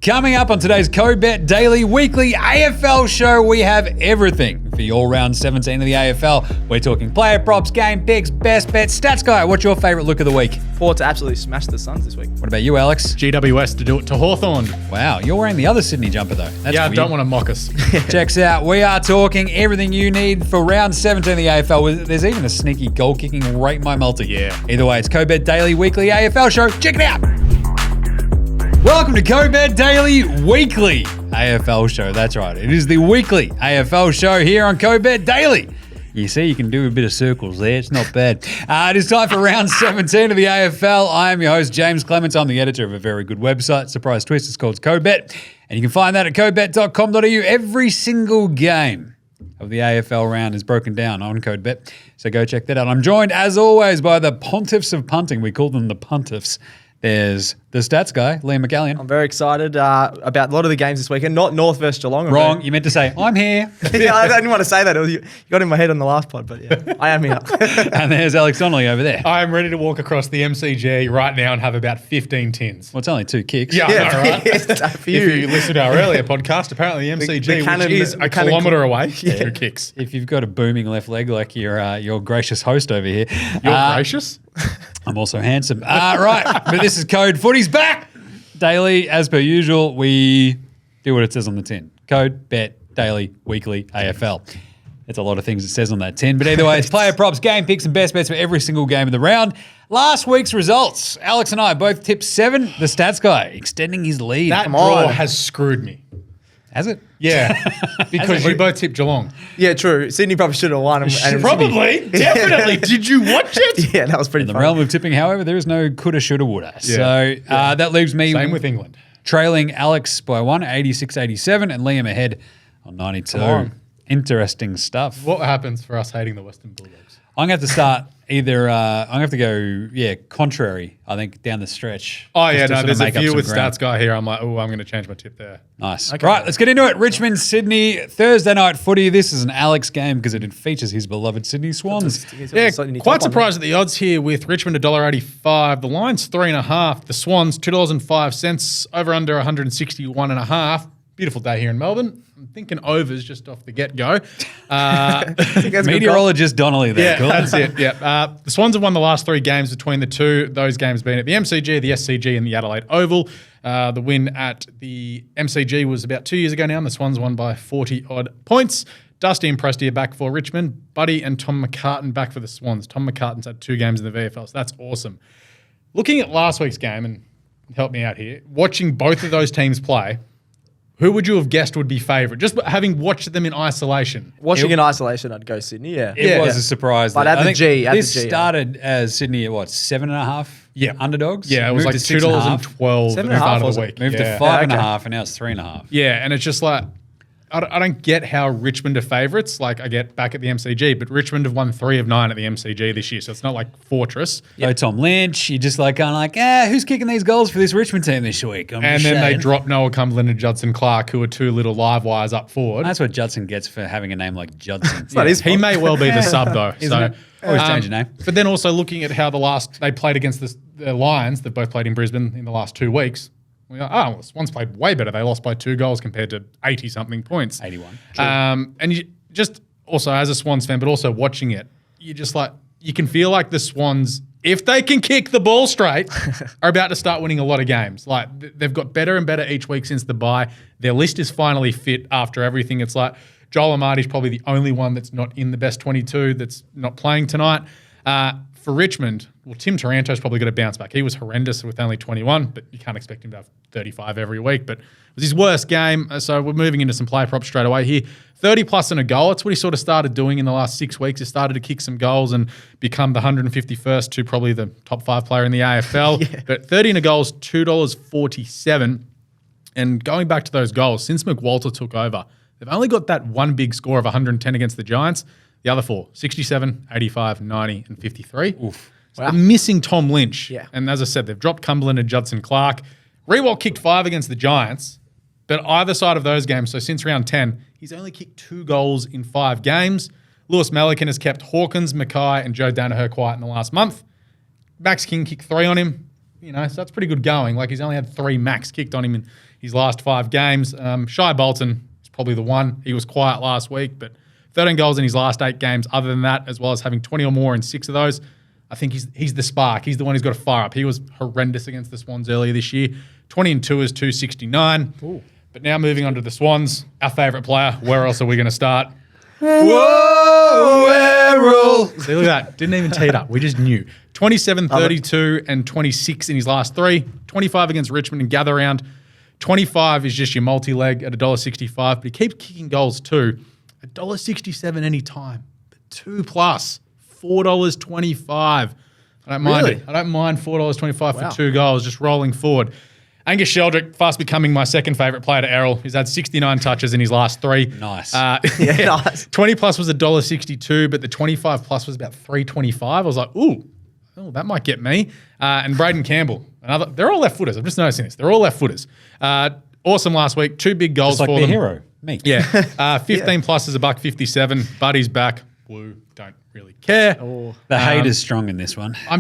Coming up on today's CODE Bet Daily Weekly AFL Show, we have everything for your round 17 of the AFL. We're talking player props, game picks, best bets. Stats guy, what's your favourite look of the week? Port to absolutely smash the Suns this week. What about you, Alex? GWS to do it to Hawthorn. Wow, you're wearing the other Sydney jumper though. That's I weird. don't want to mock us. Checks out. We are talking everything you need for round 17 of the AFL. There's even a sneaky goal kicking rate my multi. Yeah. Either way, it's CODE Bet Daily Weekly AFL Show. Check it out. Welcome to CODE Bet Daily Weekly AFL Show. That's right. It is the weekly AFL show here on CODE Bet Daily. You see, you can do a bit of circles there. It's not bad. It is time for round 17 of the AFL. I am your host, Jaymz Clements. I'm the editor of a very good website, surprise twist. It's called CODE Bet. And you can find that at codebet.com.au. Every single game of the AFL round is broken down on CODE Bet. So go check that out. I'm joined, as always, by the pontiffs of punting. We call them the puntiffs. There's the stats guy, Liam McAllion. I'm very excited about a lot of the games this weekend. Not North versus Geelong. Wrong. You meant to say, I'm here. Yeah, I didn't want to say that. You got in my head on the last pod, but yeah, I am here. And there's Alex Donnelly over there. I'm ready to walk across the MCG right now and have about 15 tins. Well, it's only 2 kicks. Yeah, I know, right? If you. you listened to our earlier podcast, apparently the MCG, cannon- which is the a cannon- kilometre away, Yeah. 2 kicks. If you've got a booming left leg like your gracious host over here. You're gracious? I'm also handsome. Right, but this is Code Footy's back. Daily, as per usual, we do what it says on the tin. CODE Bet Daily Weekly AFL. It's a lot of things it says on that tin. But either way, it's player props, game picks, and best bets for every single game of the round. Last week's results, Alex and I both tipped 7. The stats guy extending his lead. That draw has screwed me. Has it? Yeah, because you both tipped Geelong. Yeah, true. Sydney probably should have won. Probably, definitely. Did you watch it? Yeah, that was pretty In the fun. realm of tipping, however, there is no coulda, shoulda, woulda. Yeah. So that leaves me Same with England. trailing Alex by 1, 86-87, and Liam ahead on 92. Come on. Interesting stuff. What happens for us hating the Western Bulldogs? I'm going to have to start either, I'm going to have to go, contrary, I think, down the stretch. Oh, yeah, just to no, sort there's of a make up few some with ground. stats guy here. I'm like, oh, I'm going to change my tip there. Nice. Okay. Right, let's get into it. Richmond, Sydney, Thursday night footy. This is an Alex game because it features his beloved Sydney Swans. Yeah, quite surprised at the odds here with Richmond $1.85. The line's 3.5. The Swans $2.05. Over under 161.5. Beautiful day here in Melbourne. I'm thinking overs just off the get-go. Meteorologist Donnelly there. Yeah, Cool. that's it. Yeah, the Swans have won the last 3 games between the two. Those games being at the MCG, the SCG, and the Adelaide Oval. The win at the MCG was about 2 years ago now, and the Swans won by 40-odd points. Dusty and Presty are back for Richmond. Buddy and Tom McCartan back for the Swans. Tom McCartan's had 2 games in the VFL, so that's awesome. Looking at last week's game, and help me out here, watching both of those teams play, who would you have guessed would be favourite? Just having watched them in isolation. Watching in isolation, I'd go Sydney, yeah. It was a surprise. But that- at I the think G, at the this G, yeah. started as Sydney at what, 7.5 underdogs? Yeah, it was Moved like to 6.5. $2.12 7.5 at the start of was the it? week. Moved to Yeah. 5.5, and now it's 3.5. Yeah, and it's just like, I don't get how Richmond are favourites. Like, I get back at the MCG, but Richmond have won 3 of 9 at the MCG this year, so it's not like Fortress. No Tom Lynch. You just like kind of like, who's kicking these goals for this Richmond team this week? I'm And then they ashamed. drop Noah Cumberland and Judson Clark, who are 2 little live wires up forward. That's what Judson gets for having a name like Judson. not his He fault. may well be the sub, though. Isn't it? Always change your name. But then also looking at how they played against the Lions, they've both played in Brisbane in the last 2 weeks. We go, well, the Swans played way better. They lost by 2 goals compared to 80-something points. 81. And you just also as a Swans fan, but also watching it, you just like, you can feel like the Swans, if they can kick the ball straight, are about to start winning a lot of games. Like they've got better and better each week since the bye. Their list is finally fit after everything. It's like Joel Amarty's probably the only one that's not in the best 22 that's not playing tonight. For Richmond, well, Tim Taranto's probably got to bounce back. He was horrendous with only 21, but you can't expect him to have 35 every week. But it was his worst game, so we're moving into some player props straight away here. 30 plus and a goal. That's what he sort of started doing in the last 6 weeks. He started to kick some goals and become the 151st to probably the top 5 player in the AFL. Yeah. But 30 and a goal is $2.47. And going back to those goals, since McWalter took over, they've only got that one big score of 110 against the Giants. The other 4, 67, 85, 90, and 53. Oof. So they're missing Tom Lynch. Yeah. And as I said, they've dropped Cumberland and Judson Clark. Rewalt kicked 5 against the Giants, but either side of those games, so since round 10, he's only kicked 2 goals in 5 games. Lewis Melican has kept Hawkins, Mackay, and Joe Danaher quiet in the last month. Max King kicked 3 on him. So that's pretty good going. Like, he's only had 3 max kicked on him his last 5 games. Shai Bolton is probably the one. He was quiet last week, but 13 goals in his last 8 games. Other than that, as well as having 20 or more in 6 of those, I think he's the spark. He's the one who's got to fire up. He was horrendous against the Swans earlier this year. 20 and 2 is 269. Ooh. But now moving on to the Swans, our favourite player. Where else are we going to start? Whoa, Errol. See, look at that. Didn't even tee it up. We just knew. 27, 32, and 26 in his last 3. 25 against Richmond and gather round. 25 is just your multi-leg at $1.65, but he keeps kicking goals too. $1.67 any time. But 2 plus, $4.25. I don't mind it. I don't mind $4.25 for 2 goals, just rolling forward. Angus Sheldrick, fast becoming my second favourite player to Errol. He's had 69 touches in his last 3. Nice. Nice. 20 plus was $1.62, but the 25 plus was about $3.25. I was like, ooh, that might get me. And Braden Campbell, they're all left footers. I'm just noticing this. They're all left footers. Awesome last week. 2 big goals Just like for their them. hero, me. Yeah. 15 plus is $1.57. Buddy's back. Woo. Don't really care. The hate is strong in this one. I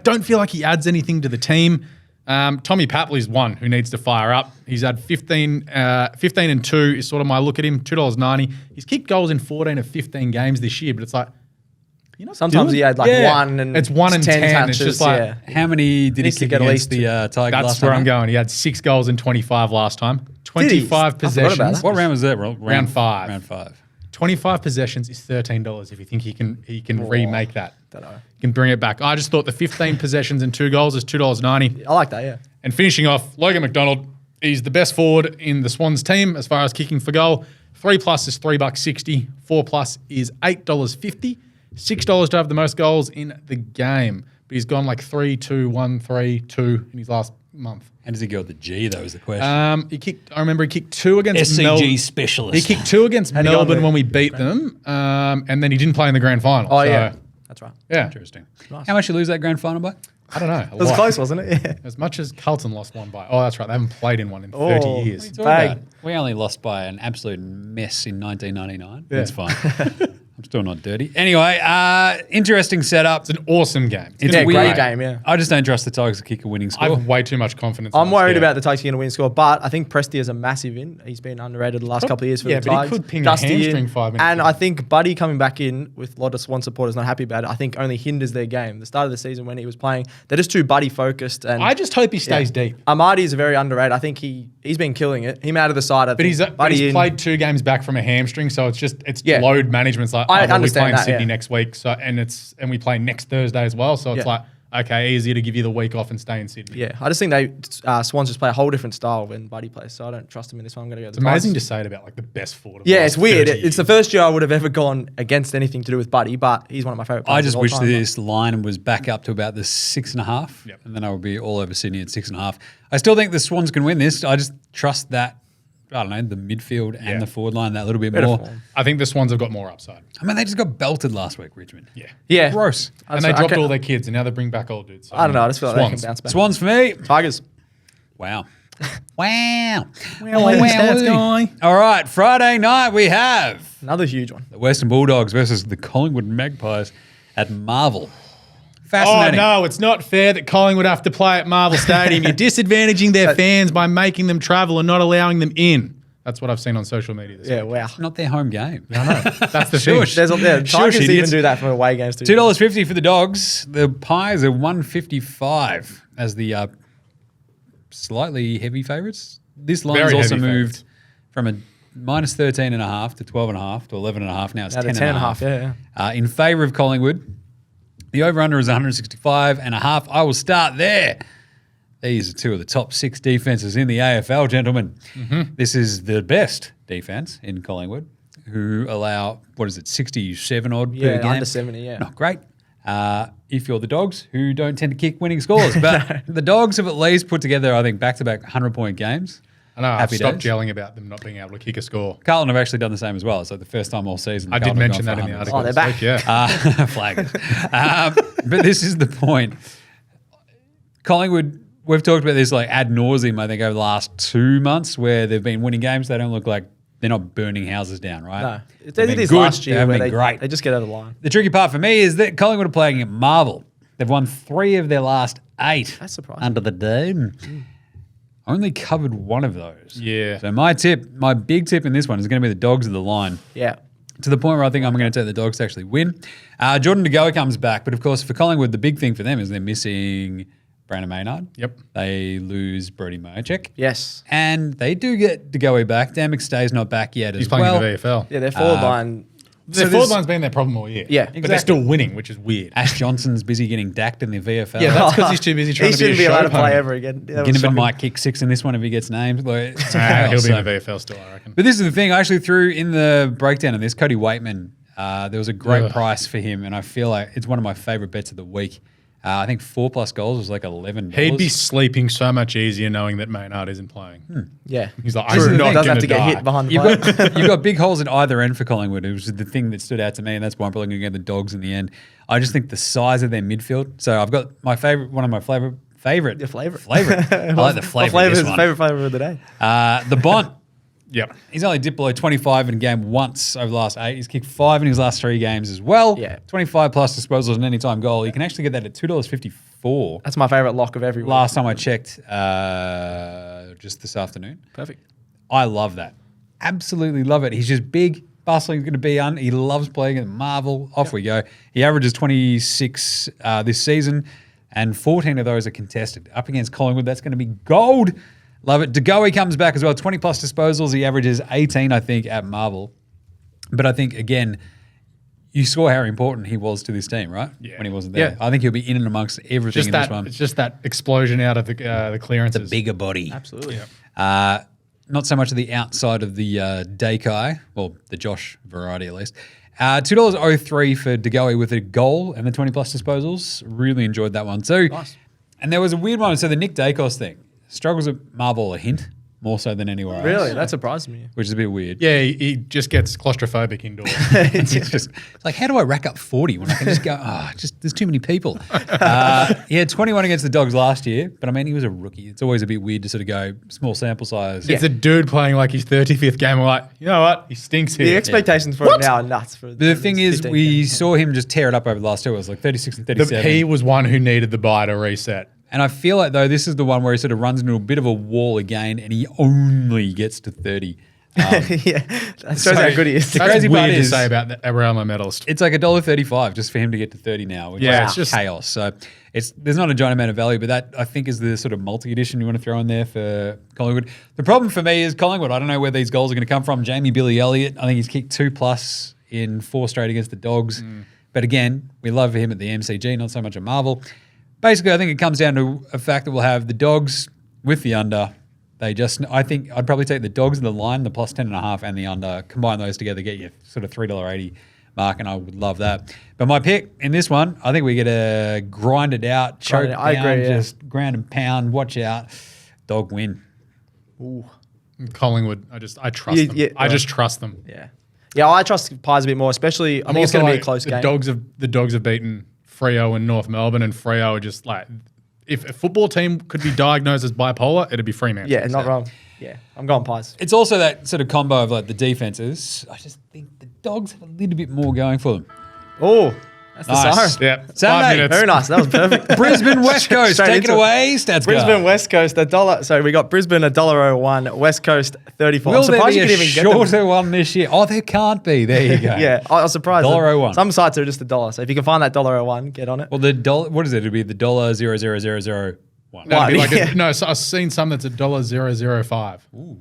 don't feel like he adds anything to the team. Tommy Papley's one who needs to fire up. He's had 15 and 2 is sort of my look at him, $2.90. He's kicked goals in 14 of 15 games this year, but it's like, sometimes he had like 1 and it's 1 and 10. touches, It's just like, How many did he Needs to kick get at against least the Tigers that's last where time? I'm going. He had 6 goals in 25 last time. 25 I forgot about possessions. that. What round was that? Round 5. Round 5. 25 possessions is $13 if you think he can remake that. Don't know. He can bring it back. I just thought the 15 possessions and 2 goals is $2.90. I like that, yeah. And finishing off, Logan McDonald. He's the best forward in the Swans team as far as kicking for goal. 3 plus is $3.60. 4 plus is $8.50. $6 to have the most goals in the game. But he's gone like 3, 2, 1, 3, 2 in his last month. How does he go with the G, though, is the question? I remember he kicked 2 against SCG Melbourne. specialist. He kicked 2 against How'd he go Melbourne on when we beat them, and then he didn't play in the grand final. Oh, so, yeah. That's right. Yeah. Interesting. Nice. How much did you lose that grand final by? I don't know. It was close, wasn't it? Yeah. As much as Carlton lost one by. Oh, that's right. They haven't played in one in 30 Oh. years. It's all Bang. right. We only lost by an absolute mess in 1999. Yeah. That's fine. I'm still not dirty. Anyway, interesting setup. It's an awesome game. It's Yeah, weird. great game, yeah. I just don't trust the Tigers to kick a winning I score. have way too much confidence. in I'm this worried game. about the Tigers getting a win score, but I think Presti is a massive in. He's been underrated the last couple of years for Yeah, the but he Tigers. could ping a Dusty in. hamstring 5 minutes And in. I think Buddy coming back in with a lot of Swan supporters not happy about it, I think only hinders their game. The start of the season when he was playing, they're just too Buddy focused. And I just hope he stays deep. Amadi is very underrated. I think he's been killing it. Him out of the side. But he's played 2 games back from a hamstring, so it's Yeah. load management. It's like, I we play understand in that, Sydney yeah. next week, so and we play next Thursday as well. So it's Yeah. like, okay, easier to give you the week off and stay in Sydney. Yeah, I just think Swans just play a whole different style when Buddy plays, so I don't trust him in this one. I'm going to go. It's amazing to say it about like the best forward. Of Yeah, the it's last weird. 30 It's the first year I would have ever gone against anything to do with Buddy, but he's one of my favourite players. I just of all wish time. this line was back up to about the 6.5, Yep. and then I would be all over Sydney at 6.5. I still think the Swans can win this. I just trust that, I don't know, the midfield and Yeah. the forward line that little bit Better more. form. I think the Swans have got more upside. I mean, they just got belted last week, Richmond. Yeah. Yeah, Gross. And they dropped all their kids, and now they bring back old dudes. So, I don't know. I just feel like they Swans. can bounce back. Swans for me. Tigers. Wow. Wow. stats guy. All right, Friday night we have Another huge one. the Western Bulldogs versus the Collingwood Magpies at Marvel. Oh, Fascinating. no, it's not fair that Collingwood have to play at Marvel Stadium. You're disadvantaging their fans by making them travel and not allowing them in. That's what I've seen on social media this Yeah, week. wow. Not their home game. I know. That's the Sure. thing. Tigers Shush, even idiots. do that for away games too. $2.50 for the Dogs. The Pies are $1.55 as the slightly heavy favourites. This line has Very also heavy moved favourites. from a minus 13.5 to 12.5 to 11.5. Now it's Now to 10.5. 10.5, yeah. In favour of Collingwood. The over-under is 165.5. I will start there. These are 2 of the top 6 defences in the AFL, gentlemen. Mm-hmm. This is the best defence in Collingwood, who allow, 67 odd per Yeah, game. under 70, yeah. Not great. If you're the Dogs, who don't tend to kick winning scores. But the Dogs have at least put together, I think, back-to-back 100-point games. I know. I've Happy stopped days. yelling about them not being able to kick a score. Carlton have actually done the same as well. So the first time all season. I did Carlton have mention gone that for in the 100. article. Oh, they're this back. week, yeah. Flag. But this is the point. Collingwood, we've talked about this like ad nauseum, I think, over the last 2 months where they've been winning games. They don't look like they're not burning houses down, right? No. They They've did been this good. last They year haven't where been great. they just get over the line. The tricky part for me is that Collingwood are playing at Marvel. They've won 3 of their last 8 That's surprising. under the dome. only covered one of those. Yeah. So my big tip in this one is going to be the Dogs of the line. Yeah. To the point where I think I'm going to take the Dogs to actually win. Jordan De Goey comes back, but of course for Collingwood, the big thing for them is they're missing Brandon Maynard. Yep. They lose Brody Mojacek. Yes. And they do get De Goey back. Dan McStay's not back yet He's as playing well. in the VFL. Yeah, their forward line. Their forward line's been their problem all year. Yeah, But exactly. they're still winning, which is weird. Ash Johnson's busy getting dacked in the VFL. Yeah, that's because he's too busy trying He to be a shouldn't be show allowed to play pony. ever again. That was Ginnivan shocking. might kick 6 in this one if he gets named. Like, it's He'll chaos, be in so. the VFL still, I reckon. But this is the thing. I actually threw in the breakdown of this, Cody Waitman. There was a great Ugh. price for him, and I feel like it's one of my favourite bets of the week. I think 4+ goals was like $11. He'd be sleeping so much easier knowing that Maynard isn't playing. Yeah. He's like, True. I'm not Doesn't going have to to get die. hit behind the You've play. got, you've got big holes at either end for Collingwood, which is the thing that stood out to me, and that's why I'm probably going to go the Dogs in the end. I just think the size of their midfield. So I've got my favourite, one of my favorite. Your favourite. I like the flavour What of this is one. favorite flavor of the day? The Bont. Yep. He's only dipped below 25 in a game once over the last 8. He's kicked 5 in his last 3 games as well. Yeah. 25 plus disposals and anytime goal. You can actually get that at $2.54. That's my favorite lock of every week. Last time I checked, just this afternoon. Perfect. I love that. Absolutely love it. He's just big, bustling, going to be on. He loves playing at Marvel. Off we go. He averages 26 this season, and 14 of those are contested. Up against Collingwood, that's going to be gold. Love it. De Goey comes back as well. 20 plus disposals. He averages 18, I think, at Marvel. But I think, again, you saw how important he was to this team, right? Yeah. When he wasn't there. Yeah. I think he'll be in and amongst everything Just in that, this one. it's just that explosion out of the clearances. Bigger body. Absolutely. Not so much of the outside of the Daicos, well, the Josh variety at least. $2.03 for De Goey with a goal and the 20 plus disposals. Really enjoyed that one too. Nice. And there was a weird one. So the Nick Daicos thing struggles at Marvel a hint more so than anywhere else. Really? That surprised me. Which is a bit weird. Yeah, he just gets claustrophobic indoors. It's just it's like, how do I rack up 40 when I can just go, there's too many people. He had 21 against the Dogs last year, but I mean, he was a rookie. It's always a bit weird to sort of go small sample size. It's a dude playing like his 35th game. We're like, you know what? He stinks here. The expectations for him now are nuts. The thing is, we saw him just tear it up over the last 2 hours, like 36 and 37. He was one who needed the bye to reset. And I feel like, though, this is the one where he sort of runs into a bit of a wall again and he only gets to 30. yeah, that shows how good he is. The That's crazy part weird to is- say about the Brownlow medalist. It's like $1.35 just for him to get to 30 now, which Yeah, is it's just- chaos. So there's not a giant amount of value, but that, I think, is the sort of multi-edition you want to throw in there for Collingwood. The problem for me is Collingwood. I don't know where these goals are going to come from. Jamie Billy Elliott, I think he's kicked 2+ in 4 straight against the Dogs. But again, we love him at the MCG, not so much at Marvel. Basically, I think it comes down to a fact that we'll have the Dogs with the under. I think I'd probably take the Dogs in the line, the plus 10.5 and the under. Combine those together, get you sort of $3.80 mark, and I would love that. But my pick in this one, I think we get a grind it out, choke down, I agree, yeah. just ground and pound, watch out, Dog win. Ooh. Collingwood, I trust them. I just trust them. Yeah, I trust Pies a bit more, especially I think it's going to be a close game. The Dogs have beaten Freo and North Melbourne, and Freo are just like, if a football team could be diagnosed as bipolar, it'd be Fremantle. Yeah, not wrong. Yeah, I'm going Pies. It's also that sort of combo of like the defenses. I just think the Dogs have a little bit more going for them. Oh, that's the Nice. siren. Yeah. Saturday. 5 minutes. Very nice. That was perfect. Brisbane West Coast, Straight take it into it. away, Stats Brisbane guy. West Coast, $1. So we got Brisbane $1.01, West Coast 34. Will I'm there surprised be you a could even get them. shorter one this year? Oh, there can't be. There you go. Yeah, I was surprised. $1.01. Some sites are just $1. So if you can find that $1.01, get on it. Well, the dollar. What is it? It'd be the $0.00001. That'd be like Yeah. no, so I've seen some that's $1.005.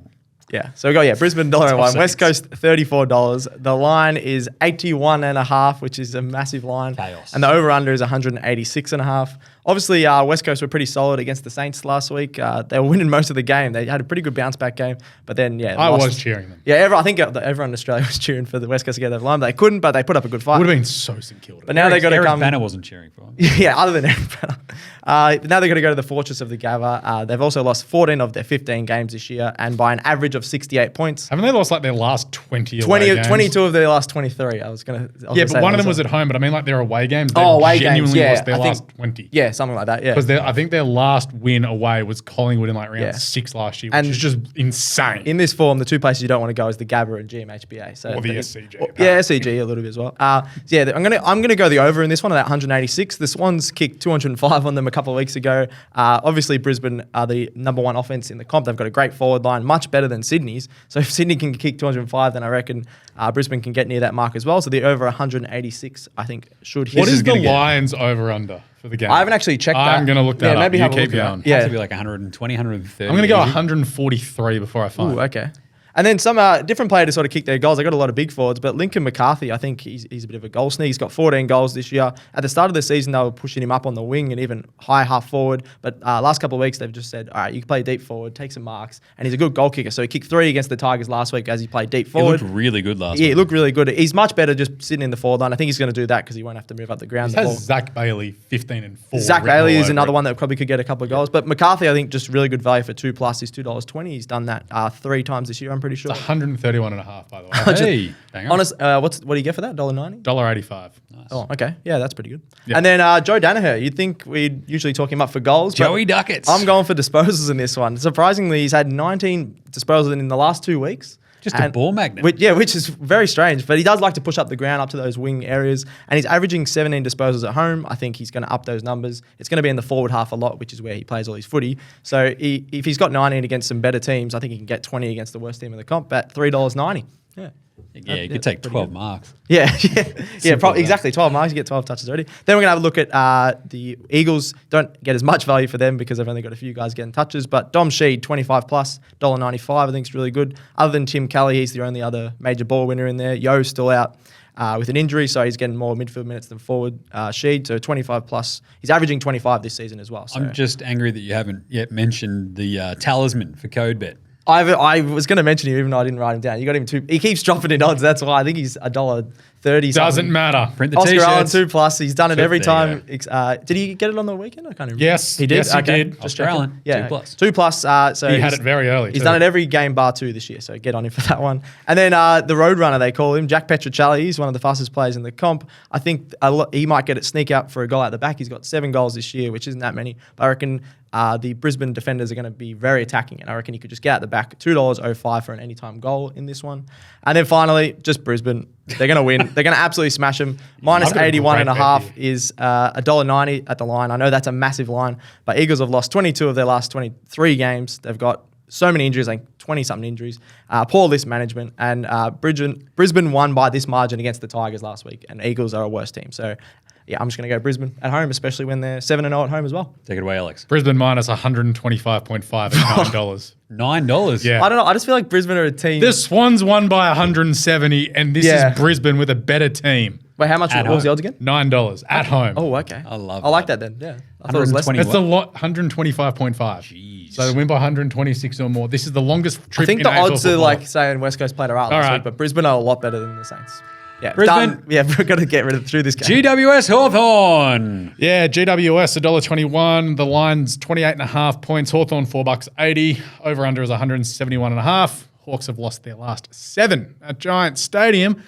Yeah. So we got Brisbane $1.01, West seconds. Coast $34. The line is 81.5, which is a massive line. Chaos. And the over/under is 186.5. Obviously, West Coast were pretty solid against the Saints last week. They were winning most of the game. They had a pretty good bounce back game, but then I lost. was cheering them. Yeah, I think everyone in Australia was cheering for the West Coast to get that line, but they couldn't. But they put up a good fight. Would have been so St Kilda. But now they got to Eric come. Banner wasn't cheering for him. Yeah, other than Eric Banner. Now they're going to go to the Fortress of the Gabba. They've also lost 14 of their 15 games this year, and by an average of of 68 points. Haven't they lost like their last 20 20, away games? 22 of their last 23. Yeah, but one of them was at home. But I mean, like their away games. They away genuinely games, yeah. lost their I think- last 20. Yeah, something like that. Yeah, Because I think their last win away was Collingwood in like round Yeah. 6 last year, which And is just insane. in this form, the two places you don't want to go is the Gabba and GMHBA. So Or the SCG, Yeah, SCG a little bit as well. Yeah, I'm gonna go the over in this one at that 186. The Swans kicked 205 on them a couple of weeks ago. Obviously, Brisbane are the number one offense in the comp. They've got a great forward line, much better than Sydney's. So if Sydney can kick 205, then I reckon Brisbane can get near that mark as well. So the over 186, I think, should hit. What is the gonna get- Lions over under for the game? I haven't actually checked that. I'm going to look that up. Maybe You have a keep look at going. that. It has Yeah. to be like 120, 130. I'm going to go easy. 143 before I find. Ooh, okay. And then some different player to sort of kick their goals. They got a lot of big forwards, but Lincoln McCarthy, I think he's a bit of a goal sneak. He's got 14 goals this year. At the start of the season, they were pushing him up on the wing and even high half forward. But last couple of weeks, they've just said, all right, you can play deep forward, take some marks. And he's a good goal kicker. So he kicked 3 against the Tigers last week as he played deep It forward. looked really good last Yeah, week. he looked really good. He's much better just sitting in the forward line. I think he's going to do that because he won't have to move up the ground. This The ball- has Zach Bailey 15 and 4. Zach written Bailey all is over another it. one that probably could get a couple of goals. But McCarthy, I think, just really good value for 2+. He's $2.20. He's done that 3 times this year, I'm pretty sure. 131 and a half, by the way. Hey, bang on. Honest, what do you get for that? $1.90? $1.85. Oh, okay. Yeah, that's pretty good. Yeah. And then Joe Danaher, you'd think we'd usually talk him up for goals. but Joey Ducats. I'm going for disposals in this one. Surprisingly, he's had 19 disposals in the last 2 weeks. Just a ball magnet. Which is very strange. But he does like to push up the ground, up to those wing areas. And he's averaging 17 disposals at home. I think he's going to up those numbers. It's going to be in the forward half a lot, which is where he plays all his footy. So if he's got 19 against some better teams, I think he can get 20 against the worst team in the comp at $3.90. Yeah. Yeah, you could take pretty 12 good. marks. Yeah, Simple as exactly. 12 marks, you get 12 touches already. Then we're going to have a look at the Eagles. Don't get as much value for them because they've only got a few guys getting touches. But Dom Sheed, 25+, $1.95, I think is really good. Other than Tim Kelly, he's the only other major ball winner in there. Yo's still out with an injury, so he's getting more midfield minutes than forward. Sheed, so 25+. He's averaging 25 this season as well. So. I'm just angry that you haven't yet mentioned the talisman for CODE Bet. I was going to mention him even though I didn't write him down. You got him too. He keeps dropping in odds. That's why I think he's $1.30. Doesn't matter. Print the Oscar Allen t-shirts. 2+. He's done it every There you time. Did he get it on the weekend? I can't remember. Yes. he did. Yes, he did. Just Oscar checking. Allen, Yeah, 2+. 2+. So He had he's- it very early. He's too. done it every game bar 2 this year, so get on him for that one. And then the Roadrunner, they call him, Jack Petrocelli. He's one of the fastest players in the comp. I think he might get it sneak out for a goal out the back. He's got 7 goals this year, which isn't that many. But I reckon the Brisbane defenders are going to be very attacking, and I reckon he could just get out the back. $2.05 for an anytime goal in this one. And then finally, just Brisbane. They're going to win. They're going to absolutely smash them. Minus I've got a 81 and a great half bet is $1.90 at the line. I know that's a massive line, but Eagles have lost 22 of their last 23 games. They've got so many injuries, like 20-something injuries. Poor list management. And Brisbane won by this margin against the Tigers last week, and Eagles are a worse team. So, yeah, I'm just going to go Brisbane at home, especially when they're 7-0 at home as well. Take it away, Alex. Brisbane minus 125.5 at $9. $9. Yeah. I don't know. I just feel like Brisbane are a team. The Swans won by 170, and this Yeah. is Brisbane with a better team. Wait, how much? At What was the home. odds again? $9 at home. Oh, okay. I love I like that. that then. Yeah. I thought it was less. 120. That's a lot. 125.5. Jeez. So they win by 126 or more. This is the longest trip. I think in the AFL odds are football. like saying West Coast played alright last All right. week, but Brisbane are a lot better than the Saints. Yeah, Brisbane. done. Yeah, we're going to get rid of through this game. GWS Hawthorn. Yeah, GWS $1.21. The line's 28.5 points. Hawthorn $4.80. Over under is 171.5. Hawks have lost their last 7 at Giants Stadium.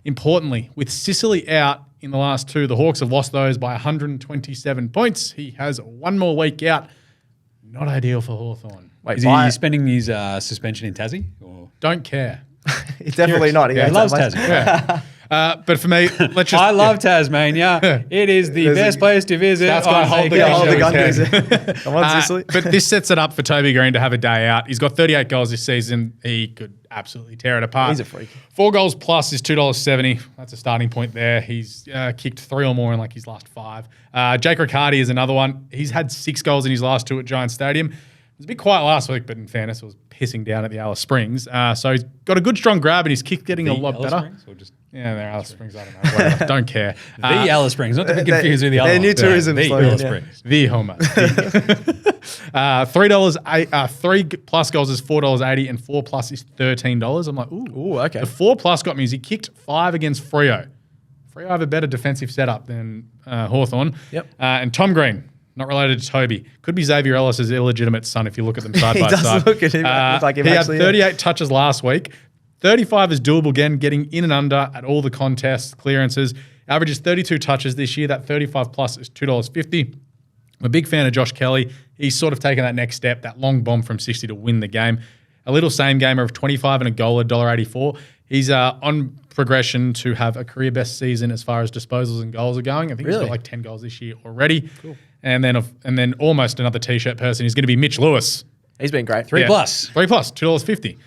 Importantly, with Sicily out in the last 2, the Hawks have lost those by 127 points. He has 1 more week out. Not ideal for Hawthorn. Wait, Is he spending his suspension in Tassie? Or? Don't care. It's definitely not. Yeah, he loves Tassie. Yeah. But for me, let's just. I love Tasmania. It is the best place to visit. That's gonna on hold a the Yeah, gun hold the gun, to his please. Come on, Sicily. But this sets it up for Toby Green to have a day out. He's got 38 goals this season. He could absolutely tear it apart. He's a freak. 4 goals plus is $2.70. That's a starting point there. He's kicked 3 or more in like his last 5. Jake Riccardi is another one. He's had 6 goals in his last 2 at Giant Stadium. It was a bit quiet last week, but in fairness, it was pissing down at the Alice Springs. So he's got a good strong grab and his kick getting a lot Alice better. Springs or just Yeah, they're Alice Springs. I don't know. Whatever. Don't care. the Alice Springs, not to be confused with the other Their new one. tourism The slogan, Alice yeah. Springs. The Homer. $3, 3 plus goals is $4.80 and 4 plus is $13. I'm like, ooh. Ooh, okay. The 4 plus got me is he kicked 5 against Freo. Freo have a better defensive setup than Hawthorn. Yep. And Tom Green, Not related to Toby. Could be Xavier Ellis's illegitimate son if you look at them side by does side. look at him. Looks like him he had actually, 38 touches last week. 35 is doable again, getting in and under at all the contests, clearances. Averages 32 touches this year. That 35 plus is $2.50. I'm a big fan of Josh Kelly. He's sort of taken that next step, that long bomb from 60 to win the game. A little same gamer of 25 and a goal at $1.84. He's on progression to have a career best season as far as disposals and goals are going. I think he's got like 10 goals this year already. Cool. And then almost another t-shirt person is going to be Mitch Lewis. He's been great. 3 plus. 3 plus, $2.50.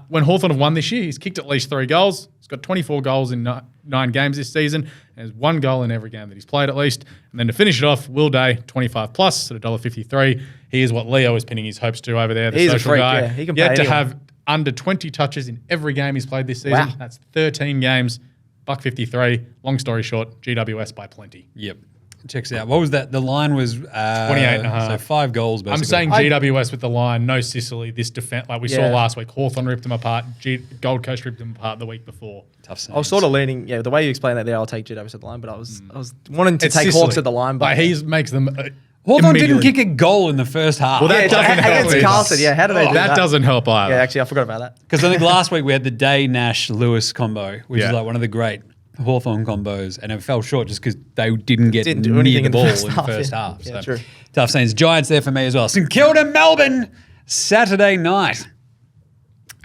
When Hawthorn have won this year, he's kicked at least 3 goals. He's got 24 goals in 9 games this season. And there's 1 goal in every game that he's played at least. And then to finish it off, Will Day, 25 plus at $1.53. He is what Leo is pinning his hopes to over there, the He's social a freak, guy. yeah. He can Yet pay to anyone. have under 20 touches in every game he's played this season. Wow. That's 13 games, $1.53. Long story short, GWS by plenty. Yep. Checks out. What was that? The line was 28.5. So 5 goals, basically. I'm saying GWS with the line, no Sicily, this defense, like we saw Yeah. last week. Hawthorn ripped them apart. Gold Coast ripped them apart the week before. Tough I was sort of leaning, the way you explained that there, I'll take GWS at the line, but I was wanting to It's take Sicily. Hawks at the line. But Like he makes them. Hawthorn didn't immediately- kick a goal in the first half. Well, that doesn't help against either. Carlton, how did they do that? That doesn't help either. Yeah, actually, I forgot about that. Because I think last week we had the Day Nash Lewis combo, which is like one of the great Hawthorn combos, and it fell short just because they didn't get Didn't do near anything the in the ball first in the half, first yeah. half. Yeah, So true. tough scenes. Giants there for me as well. St Kilda, Melbourne, Saturday night.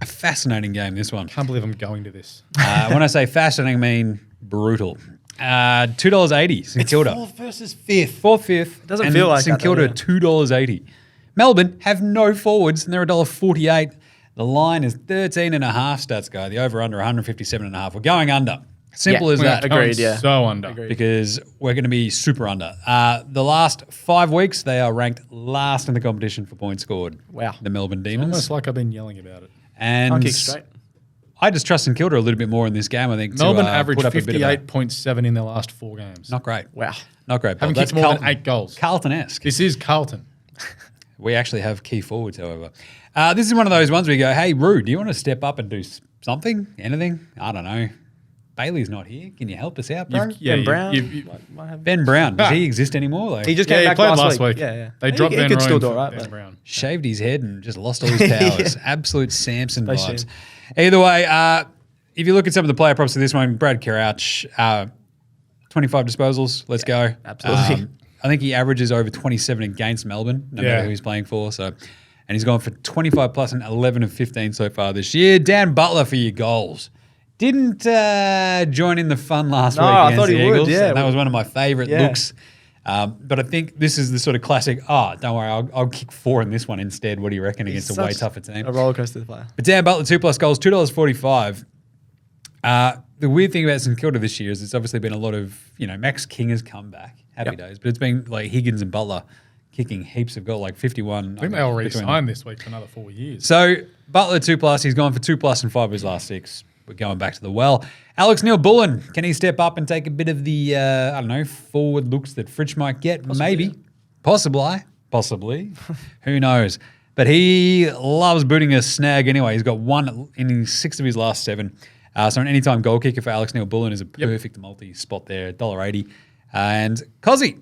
A fascinating game, this one. Can't believe I'm going to this. When I say fascinating, I mean brutal. $2.80, St Kilda. 4th versus 5th. 4th, 5th. Doesn't feel like St that, though, Kilda, yeah. $2.80. Melbourne have no forwards, and they're $1.48. The line is 13.5 stats guy. The over-under 157.5. We're going under. Simple as that. Agreed, yeah. So under. Agreed. Because we're going to be super under. The last 5 weeks, they are ranked last in the competition for points scored. Wow. The Melbourne Demons. Almost like I've been yelling about it. And Can't kick straight. I just trust St Kilda a little bit more in this game, I think. Melbourne to, averaged put up a bit of a- 58.7 in their last 4 games. Not great. Wow. Not great. Haven't Bob. That's kicked more than Carlton. 8 goals. Carlton-esque. This is Carlton. We actually have key forwards, however. This is one of those ones where you go, hey, Roo, do you want to step up and do something? Anything? I don't know. Bailey's not here. Can you help us out, bro? Ben Brown. you- Ben Brown. Does he exist anymore? Like, He just Yeah, came he back played last week. week. Yeah. They dropped he Van could Rooyen still do for all right. Ben but- Brown. shaved his head and just lost all his powers. Absolute Samson They vibes. should. Either way, if you look at some of the player props for this one, Brad Crouch, 25 disposals. Let's go. absolutely. I think he averages over 27 against Melbourne, no matter who he's playing for. So, and he's gone for 25 plus and 11 of 15 so far this year. Dan Butler for your goals. Didn't join in the fun last week I against thought the he would, Eagles. yeah. And that was one of my favourite Yeah. looks. But I think this is the sort of classic, don't worry, I'll kick 4 in this one instead. What do you reckon against a way tougher team? A roller coaster player. But Dan Butler, 2 plus goals, $2.45. The weird thing about St Kilda this year is it's obviously been a lot of, Max King has come back. Happy days. But it's been like Higgins and Butler kicking heaps of goals, like 51. I think they all re-signed this week for another 4 years. So Butler 2 plus, he's gone for 2 plus and 5 of his last 6. We're going back to the well. Alex Neil-Bullen, can he step up and take a bit of the, forward looks that Fritsch might get? Maybe. Yeah. Possibly. Who knows? But he loves booting a snag anyway. He's got 1 in 6 of his last 7. So an anytime goal kicker for Alex Neil-Bullen is a perfect multi-spot there, $1.80. And Cozzy.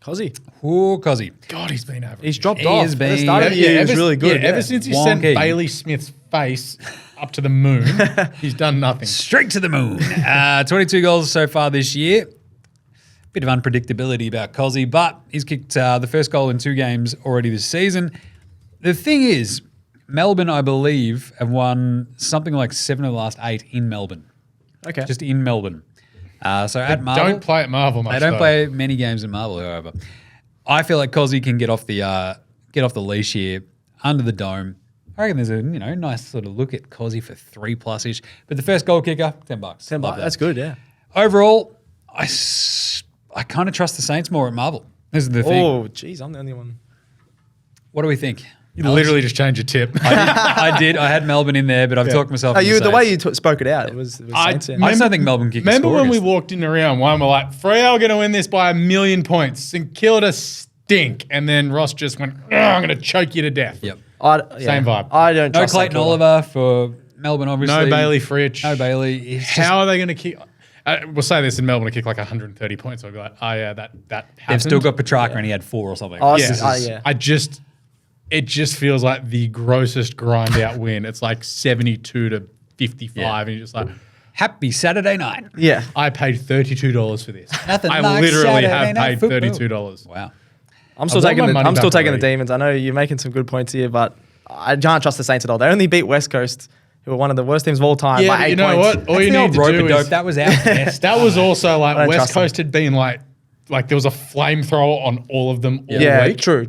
Oh, Cozzy. God, he's been average. He's dropped He off. has At the been- start of the year, he was really good. Ever since he sent Wonky. Bailey Smith's face up to the moon, he's done nothing. Straight to the moon. 22 goals so far this year. Bit of unpredictability about Cozzy, but he's kicked the first goal in 2 games already this season. The thing is, Melbourne, I believe, have won something like 7 of the last 8 in Melbourne. Okay. Just in Melbourne. So at Marvel, Don't play at Marvel much. they don't though. play many games in Marvel, however. I feel like Cozzy can get off the leash here under the dome. I reckon there's a nice sort of look at Cozzy for 3 plus ish. But the first goal kicker, $10. $10. Love that. That's good, yeah. Overall, I kind of trust the Saints more at Marvel. This is the thing. Oh, geez, I'm the only one. What do we think? You literally just change your tip. I did. I had Melbourne in there, but I've talked myself. Oh, into the way Saints. you spoke it out, it was Saints. Yeah. I just don't think Melbourne kicked a Remember score when we against walked in round 1, we're like, Freo are going to win this by 1,000,000 points. St Kilda stink. And then Ross just went, I'm going to choke you to death. Yep. Same vibe. I don't No trust Clayton St Kilda. Oliver for Melbourne, obviously. No Bailey Fritsch. No Bailey. It's How are they going to kick? we'll say this in Melbourne, to kick like 130 points. I'll be like, oh yeah, that happened. They've still got Petrarca and he had 4 or something. Oh, Yeah. It just feels like the grossest grind out win. It's like 72 to 55, and you're just like, Happy Saturday night. Yeah. I paid $32 for this. Nothing I like literally Saturday have night paid football. $32. Wow. I'm still I want taking my the money I'm still back taking the already. Demons. I know you're making some good points here, but I can't trust the Saints at all. They only beat West Coast, who are one of the worst teams of all time, by but 8 you know points. what? All That's you the need old to rope do a dope. is That was our best. that was also like don't West trust them. Coast had been like there was a flamethrower on all of them all Yeah, week. true.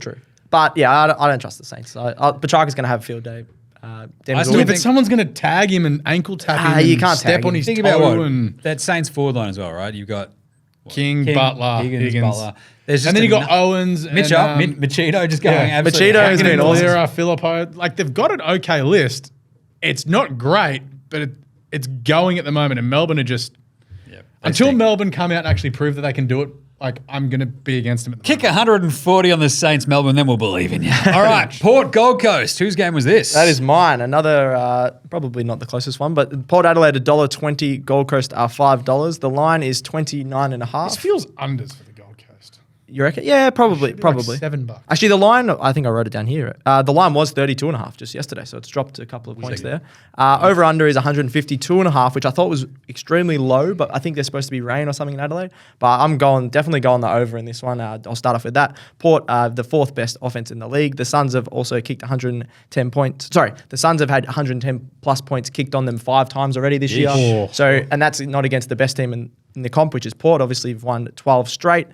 But yeah, I don't trust the Saints. Petrarca's going to have a field day. Demons still will Yeah, win. but someone's going to tag him and ankle tap him you and can't step tag on him. his Think toe about what and that Saints forward line as well, right? You've got King, Butler, Higgins. Butler. There's just And then you got enough- Owens Mitchell, and Machito just going absolutely. Machito has Hagen been and awesome. Malera, Filippo. Like they've got an okay list. It's not great, but it's going at the moment. And Melbourne are just until Melbourne come out and actually prove that they can do it. Like I'm going to be against them. At the Kick 140 on the Saints, Melbourne, then we'll believe in you. All right, Port Gold Coast. Whose game was this? That is mine. Another, probably not the closest one, but Port Adelaide $1.20, Gold Coast are $5. The line is 29.5. This feels unders for the Gold Coast. You reckon? Yeah, probably. Like Probably. $7. Actually, the line, I think I wrote it down here. The line was 32.5 just yesterday, so it's dropped a couple of points there. Over under is 152.5, which I thought was extremely low, but I think there's supposed to be rain or something in Adelaide. But I'm definitely going the over in this one. I'll start off with that. Port, the 4th best offense in the league. The Suns have also kicked 110 points. Sorry, the Suns have had 110 plus points kicked on them 5 times already this year. Oh. So, and that's not against the best team in the comp, which is Port. Obviously, you've won 12 straight.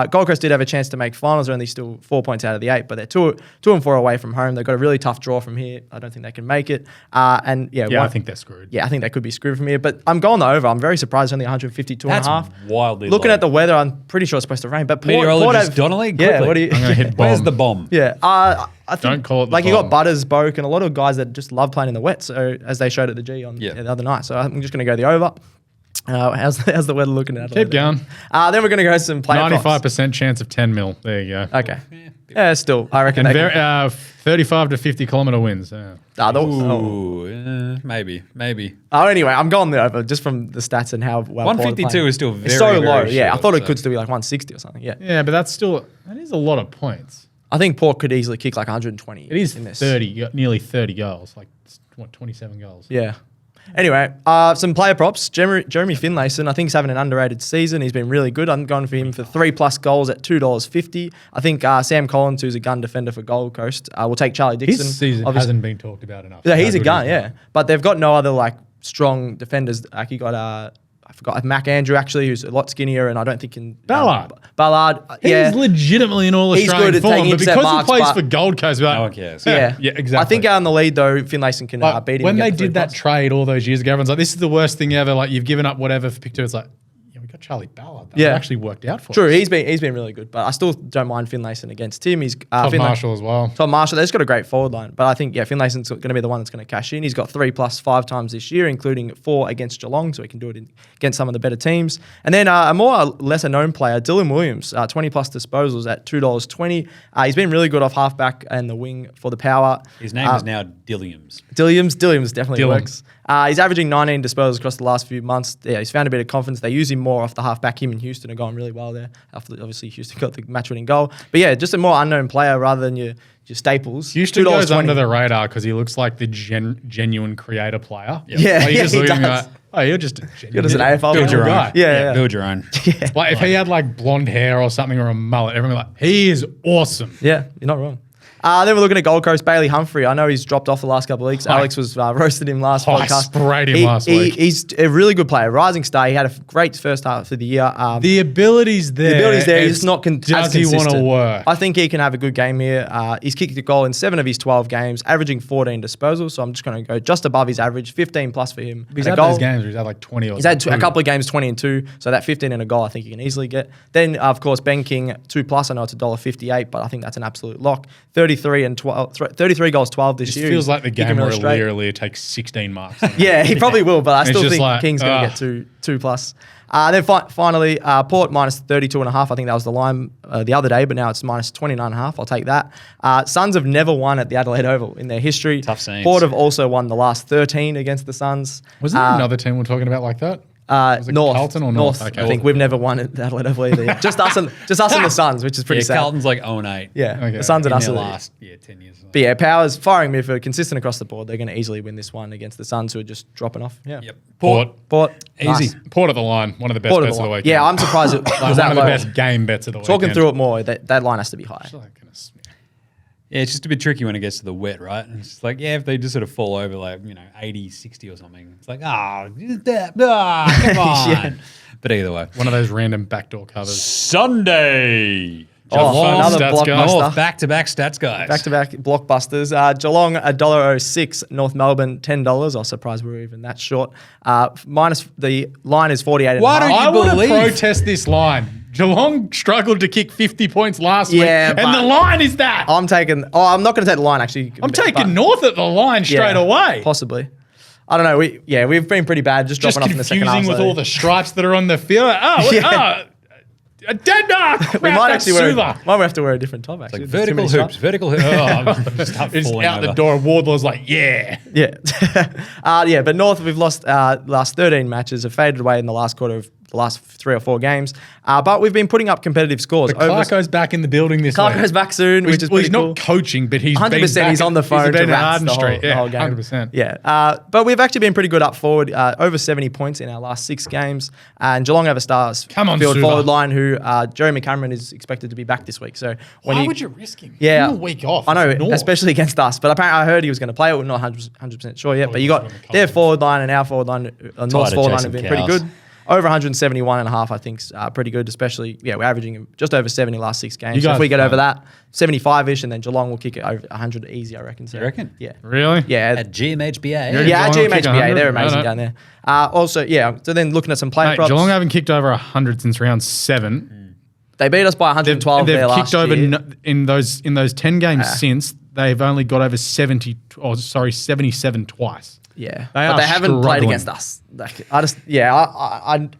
Gold Coast did have a chance to make finals. They're only still 4 points out of the 8, but they're 2 and 4 away from home. They've got a really tough draw from here. I don't think they can make it. I think they're screwed. Yeah, I think they could be screwed from here. But I'm going the over. I'm very surprised. Only 152.5. That's wildly Looking low. at the weather, I'm pretty sure it's supposed to rain. But Port Meteorologist have, Donnelly? Yeah, Quickly. what do you? I'm going to hit bomb. Where's the bomb? Yeah, I think Don't call it the like you got bomb. Butters, Boak, and a lot of guys that just love playing in the wet. So as they showed at the G on the other night. So I'm just going to go the over. How's the weather looking at? Keep going. Then we're going to go some player props. 95% chance of 10 mil. There you go. Okay. Yeah, still, I reckon. And they can- 35 to 50 kilometer winds. Yeah. Ooh, maybe. Anyway, I'm going the over just from the stats and how well. 152 is still It's very, so very low. Yeah, I short, thought it so- could still be like 160 or something. Yeah. Yeah, but that is a lot of points. I think Port could easily kick like 120. It is in this. 30, nearly 30 goals. Like, 27 goals. Yeah. Anyway, some player props. Jeremy Finlayson, I think he's having an underrated season. He's been really good. I'm going for him for 3+ goals at $2.50. I think Sam Collins, who's a gun defender for Gold Coast, will take Charlie Dixon. His season obviously. hasn't been talked about enough. Yeah, he's How a good gun, he is. yeah. But they've got no other like strong defenders. Like you got I forgot Mac Andrew actually, who's a lot skinnier, and I don't think can Ballard. Ballard, He's yeah. legitimately an all He's Australian good at form, taking but intercept because marks, he plays but- for Gold Coast, No one cares. Yeah, yeah, exactly. I think out in the lead though, Finlayson can Like, beat him. when and they get the did that 3+. trade all those years ago, everyone's like, "This is the worst thing ever." Like, you've given up whatever for pick 2. It's like, yeah, we got Charlie Ballard. That Yeah. actually worked out for True, us. he's been really good, but I still don't mind Finlayson against him. He's Todd Marshall as well. Tom Marshall, they've just got a great forward line, but I think Finlayson's going to be the one that's going to cash in. He's got 3+ 5 times this year, including 4 against Geelong, so he can do it against some of the better teams. And then a more lesser known player, Dylan Williams, 20+ disposals at $2.20. He's been really good off halfback and the wing for the Power. His name is now Dilliams. Dilliams definitely Dylan. works. He's averaging 19 disposals across the last few months. Yeah, he's found a bit of confidence. They use him more off the halfback. Him and Houston are going really well there. Obviously, Houston got the match-winning goal. But yeah, just a more unknown player rather than your staples. Houston goes $2.20. under the radar because he looks like the genuine creator player. Yeah, Like, you yeah, just he look at him does. like, oh, you're just a You're just an AFL Build your guy. own. Yeah. Build your own. Like, if he had like blonde hair or something or a mullet, everyone would be like, he is awesome. Yeah, you're not wrong. Then we're looking at Gold Coast, Bailey Humphrey. I know he's dropped off the last couple of weeks. Alex was roasted him last I podcast. sprayed him last week. He's a really good player, rising star. He had a great first half of the year. The ability's there. The ability's there. He's It's, not as does he consistent. want to work? I think he can have a good game here. He's kicked a goal in 7 of his 12 games, averaging 14 disposals. So I'm just going to go just above his average, 15+ for him. He's And had a goal. those games where he's had like 20 or He's had a 2. couple of games, 20 and 2. So that 15 and a goal, I think you can easily get. Then, of course, Ben King, 2+. I know it's $1.58, but I think that's an absolute lock. 33 goals, 12 this It year. feels like the He can game where really straight. Lear takes 16 marks. Yeah, he probably will, but I It's still just think like, King's going to get 2+. Then finally, Port minus 32.5. I think that was the line the other day, but now it's minus 29.5. I'll take that. Suns have never won at the Adelaide Oval in their history. Tough scenes. Port have also won the last 13 against the Suns. Was there another team we're talking about like that? Was it North. Carlton or North? Okay. I think we've never won at Adelaide FL either. Yeah. Just us and the Suns, which is pretty Yeah, sad. Carlton's like 0-8. Yeah, Okay. the Suns and In us their are the last 10 years. But yeah, Powers firing midfield, consistent across the board. They're going to easily win this one against the Suns, who are just dropping off. Yeah. Yep. Port. Nice. Port at the line. One of the best Port of bets the of the line. weekend. Yeah, I'm surprised it was Like, that one of the low. best game bets of the weekend. Talking through it more, that line has to be high. Yeah, it's just a bit tricky when it gets to the wet, right? And it's just like, yeah, if they just sort of fall over like, 80, 60 or something, it's like, come on. But either way. One of those random backdoor covers. Sunday. Oh, another Stats guy. blockbuster. North, back-to-back stats, guys. Back-to-back blockbusters. Geelong $1.06, North Melbourne $10. I was surprised we were even that short. Minus the line is 48. Why don't you I want to believe- protest this line. Geelong struggled to kick 50 points last week, Yeah, and but- the line is that. I'm not going to take the line actually. I'm but- taking North at the line straight yeah, away. Possibly. I don't know. We've been pretty bad, just Just dropping off in the second half. confusing with so- all the stripes that are on the field. Yeah. A dead knock. We might actually might have to wear a different top actually. Like There's too vertical many hoops. stripes. Vertical hoops. Oh, start It's falling out the over. door. Wardlaw's like, yeah. Yeah. But North, we've lost last 13 matches, have faded away in the last quarter of the last 3 or 4 games. But we've been putting up competitive scores. Clarko's back in the building this week. Clarko's back soon, which is Well, pretty he's cool. not coaching, but he's 100%. been back He's on the phone He's to been in rats Arden the Street. whole Yeah, game. 100%. Yeah. But we've actually been pretty good up forward. Over 70 points in our last 6 games. And Geelong have a stars Come on, field Suva. forward line who Jeremy Cameron is expected to be back this week. So Why would you risk him? Yeah, Give him a week off. I know, It's North. especially against us. But apparently, I heard he was going to play. We're not 100% sure yet. But you got just went their McAllion. forward line and our forward line, North's to forward line chase have been some pretty cows. good. Over 171.5, I think, is pretty good. Especially, we're averaging just over 70 last 6 games. You So if guys we get are over fun. that, 75-ish, and then Geelong will kick it over 100 easy, I reckon. So, You reckon? Yeah. Really? Yeah. At GMHBA. You're- Yeah, Geelong will kick GMHBA, 100? they're amazing No. down there. Also, so then looking at some play Mate, props, Geelong haven't kicked over 100 since round 7. they beat us by 112 They've there last kicked over year. in those 10 games since. They've only got over 77 twice. Yeah, They but are they haven't played struggling. against us. Like, I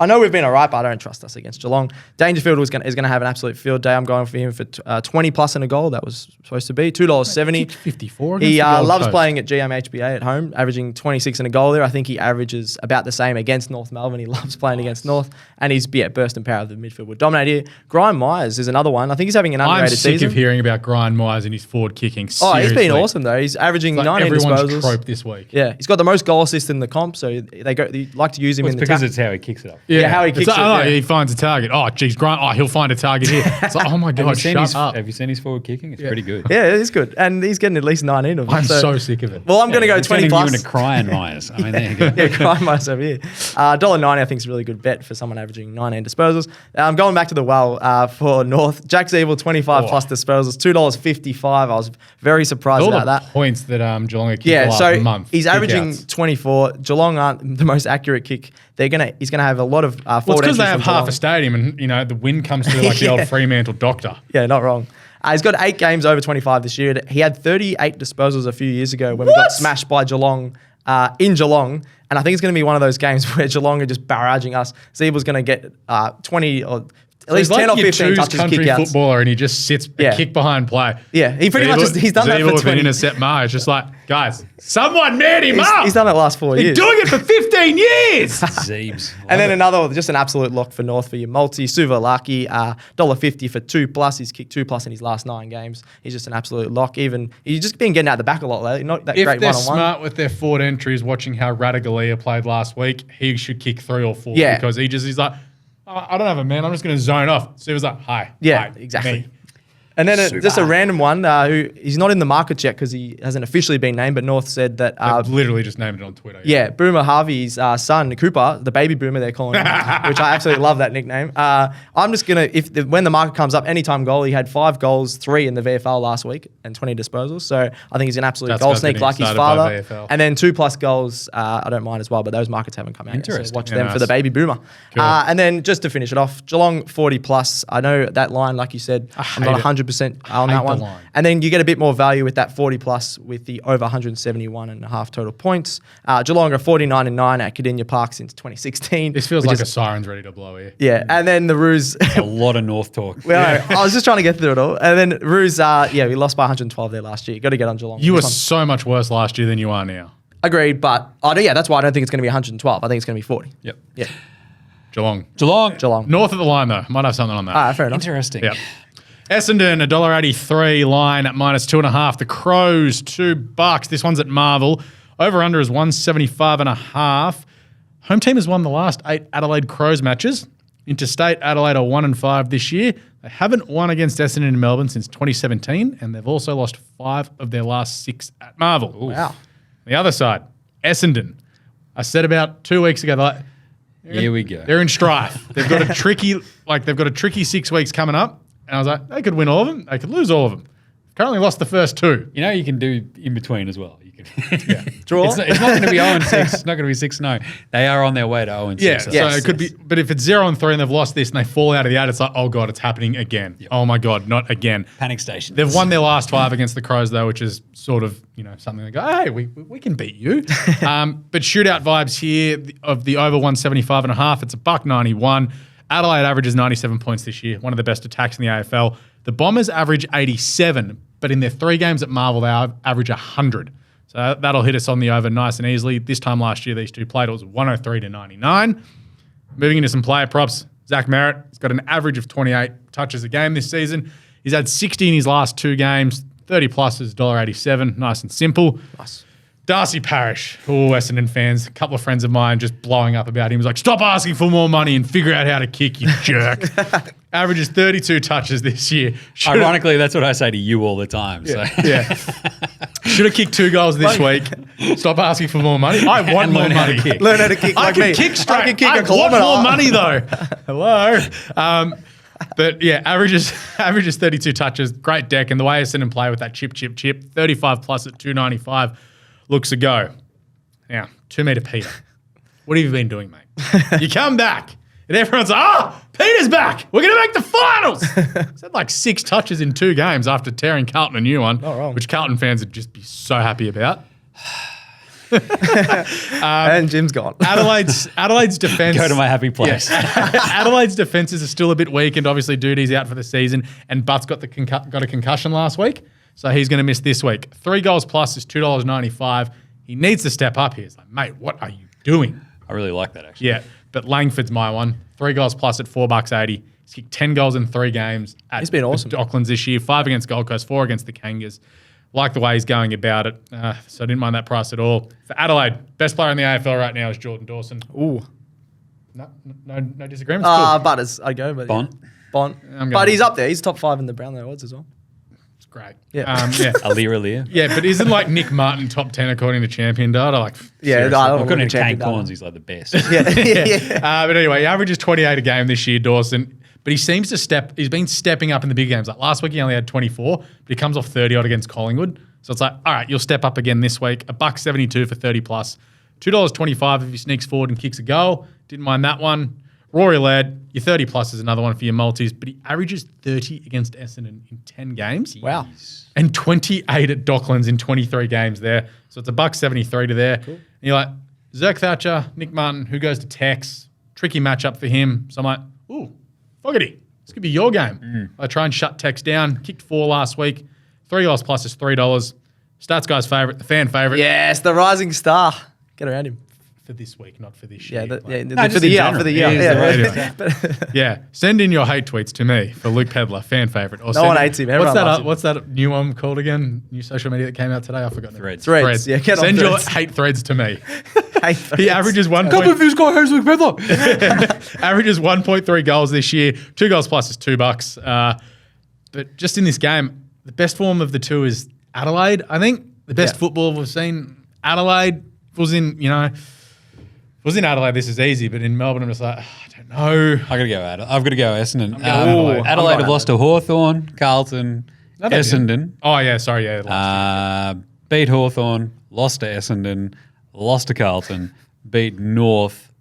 know we've been alright, but I don't trust us against Geelong. Dangerfield is going to have an absolute field day. I'm going for him for 20 plus and a goal. That was supposed to be $2.70. Kicked 54 He against the Gold loves Coast. playing at GMHBA at home, averaging 26 and a goal there. I think he averages about the same against North Melbourne. He loves playing against North, and he's burst and power of the midfield will dominate here. Grime Myers is another one. I think he's having an I'm underrated sick season. of hearing about Grind Myers and his forward kicking. Oh, he's been Seriously. awesome though. He's averaging Like 19 everyone's disposals. trope this week. Yeah, he's got the most goal assists in the comp, so they like to use him Well, in it's the because tap. it's how he kicks it up. Yeah, how he It's kicks like, it, oh, yeah. he finds a target. Oh, geez, Grind. Oh, he'll find a target here. It's like, oh my Have you god, seen shut his, up. have you seen his forward kicking? It's pretty good. Yeah, it is good, and he's getting at least 19 of them. I'm so sick of it. Well, I'm going to go It's 20 turning plus. you into crying Myers. I mean, there you go. Yeah, Grime Myers over here. $1.90 I think is a really good bet for someone averaging 19 disposals. I'm going back to the well for North. Jack's Evil 25 plus disposals, $2.55. I was very surprised All about the that. points that Geelong have kicked Yeah, the last so month. he's averaging kickouts. 24. Geelong aren't the most accurate kick. He's gonna have a lot of Well, it's forward because they entries have from half Geelong. a stadium and, the wind comes through like the Yeah. old Fremantle doctor. Yeah, not wrong. He's got 8 games over 25 this year. He had 38 disposals a few years ago when we got smashed by Geelong in Geelong. And I think it's going to be one of those games where Geelong are just barraging us. Zeebel's going to get 20 or at least He's 10 like or your 15 twos touches, country kickouts. footballer, and he just sits Yeah. a kick behind play. Yeah, he pretty much he's done that for with an 20. intercept mark. It's just like, guys, someone man him up. He's done it the last 4 He's years. doing it for 15 years. Zeebs. And then another, just an absolute lock for North for your multi. Suvalaki, $1.50 for 2 plus. He's kicked 2 plus in his last 9 games. He's just an absolute lock. He's just been getting out the back a lot lately. Not that If great they're one-on-one. smart with their forward entries, watching how Radaglia played last week, he should kick 3 or 4 Yeah. because he's like, I don't have a man. I'm just going to zone off. So he was like, hi. Yeah, hi, exactly. me. And then just a random one who he's not in the market yet because he hasn't officially been named, but North said that I've literally just named it on Twitter. yeah, Boomer Harvey's son, Cooper, the baby boomer they're calling him, which I absolutely love that nickname. I'm just going to, when the market comes up, anytime goal, he had 5 goals, 3 in the VFL last week and 20 disposals. So I think he's an absolute That's goal because they're sneak like his getting started father. by VFL. And then 2 plus goals, I don't mind as well, but those markets haven't come out yet. So Interesting. watch Yeah, them for nice. the baby boomer. Cool. And then just to finish it off, Geelong 40 plus. I know that line, like you said, I'm not hate it. 100% on that hate the one. line. And then you get a bit more value with that 40 plus with the over 171.5 total points. Geelong are 49-9 at Cardinia Park since 2016. This feels which like is- a siren's ready to blow here. Yeah, and then the Roos. A lot of North talk. Well, I was just trying to get through it all. And then Roos, we lost by 112 there last year. Got to get on Geelong. You were This one. so much worse last year than you are now. Agreed, but that's why I don't think it's going to be 112. I think it's going to be 40. Yep. Yeah. Geelong. Geelong. North of the line, though. Might have something on that. Fair enough. Interesting. Yep. Essendon, $1.83 line at -2.5. The Crows, $2. This one's at Marvel. Over-under is 175.5. Home team has won the last 8 Adelaide Crows matches. Interstate, Adelaide are 1-5 this year. They haven't won against Essendon in Melbourne since 2017, and they've also lost 5 of their last 6 at Marvel. Wow. The other side, Essendon. I said about 2 weeks ago, Here we go. they're in strife. They've got a tricky 6 weeks coming up. And I was like, they could win all of them. They could lose all of them. Currently lost the first 2. You know, you can do in between as well. You can Draw. It's not going to be 0-6. It's not going to be 6-0. They are on their way to 0-6. Yeah, so so it could be. But if it's 0-3 and they've lost this and they fall out of the 8, it's like, oh God, it's happening again. Yep. Oh my God, not again. Panic station. They've won their last 5 against the Crows though, which is sort of, something they go, hey, we can beat you. But shootout vibes here of the over 175.5. It's $1.91. Adelaide averages 97 points this year, one of the best attacks in the AFL. The Bombers average 87, but in their 3 games at Marvel, they average 100. So that'll hit us on the over nice and easily. This time last year, these two played, it was 103-99. Moving into some player props, Zach Merritt, he's got an average of 28 touches a game this season. He's had 60 in his last 2 games. 30 plus is $1.87. Nice and simple. Nice. Darcy Parish, Essendon fans, a couple of friends of mine just blowing up about him. He was like, stop asking for more money and figure out how to kick, you jerk. Averages 32 touches this year. Ironically, that's what I say to you all the time. Yeah. So. Yeah. Should have kicked 2 goals this week. Stop asking for more money. I want more money. Learn how to kick I like can me. kick straight. I can kick I a kilometre. want more money though. Hello. But yeah, averages 32 touches. Great deck. And the way Essendon play with that chip, 35 plus at 295 looks a go. Now, 2 metre Peter. What have you been doing, mate? You come back and everyone's like, Peter's back. We're going to make the finals. He's had like 6 touches in 2 games after tearing Carlton a new one, Not wrong. which Carlton fans would just be so happy about. And Jim's gone. Adelaide's defense. Go to my happy place. Adelaide's defenses are still a bit weak, and obviously Duty's out for the season, and Butt's got got a concussion last week, so he's going to miss this week. 3 goals plus is $2.95. He needs to step up here. It's like, mate, what are you doing? I really like that, actually. Yeah, but Langford's my one. 3 goals plus at $4.80. He's kicked 10 goals in 3 games. He's been awesome. The Docklands this year. 5 against Gold Coast, 4 against the Kangas. Like the way he's going about it, so I didn't mind that price at all. For Adelaide, best player in the AFL right now is Jordan Dawson. Ooh. No disagreements. Cool. Butters, I'd go. But Bont. Bont. I'm But going- he's up there. He's top 5 in the Brownlow odds as well. It's great. Yeah. Yeah. Alir. Yeah, but isn't like Nick Martin top 10 according to champion data? Like, Yeah, seriously. I don't According want to to Kane champion Corns, that he's like the best. Yeah. But anyway, he averages 28 a game this year, Dawson. But he seems to he's been stepping up in the big games. Like last week he only had 24, but he comes off 30 odd against Collingwood. So it's like, all right, you'll step up again this week. $1.72 for 30 plus. $2.25 if he sneaks forward and kicks a goal. Didn't mind that one. Rory Laird, your 30 plus is another one for your multis, but he averages 30 against Essendon in 10 games. Wow. And 28 at Docklands in 23 games there. So it's $1.73 to there. Cool. And you're like, Zerk Thatcher, Nick Martin, who goes to Tex? Tricky matchup for him. So I'm like, ooh, Fogarty, this could be your game. I try and shut Tex down. Kicked 4 last week. 3 goals plus is $3. Stats guy's favourite, the fan favourite. Yes, the rising star. Get around him. For this week, not for this Yeah, year. for the year. For the year. He is Yeah. the Yeah, send in your hate tweets to me for Luke Pedler, fan favourite. Or No one hates him. Everyone loves him. What's that new one called again? New social media that came out today? I forgot. Threads. Threads. Yeah, get on Send your Threads. hate threads to me. Hey, He averages one. Who's got Harris Luke Pedler? Averages 1.3 goals this year. 2 goals plus is $2. But just in this game, the best form of the two is Adelaide. I think the best football we've seen. Adelaide was in Adelaide. This is easy, but in Melbourne, I'm just like, I don't know. I've got to go Essendon. Adelaide. Adelaide have lost to Hawthorn, Carlton, Essendon. Oh yeah, sorry, yeah. Beat Hawthorn, lost to Essendon, lost to Carlton, beat North.